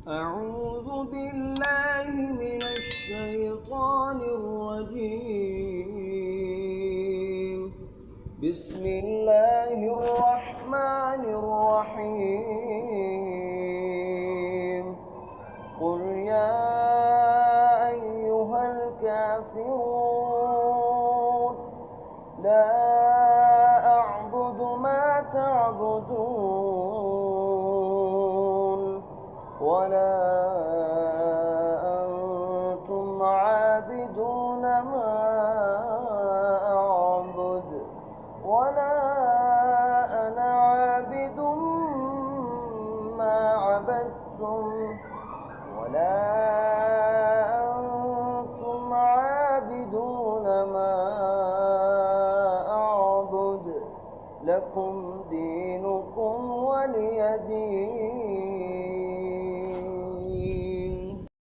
أعوذ بالله من الشيطان الرجيم. بسم الله الرحمن الرحيم. قل يا أيها الكافرون لا أعبد ما تعبدون ولا أنتم عابدون ما أعبد ولا أنا عابد ما عبدتم ولا أنتم عابدون ما أعبد لكم دينكم ولي دين.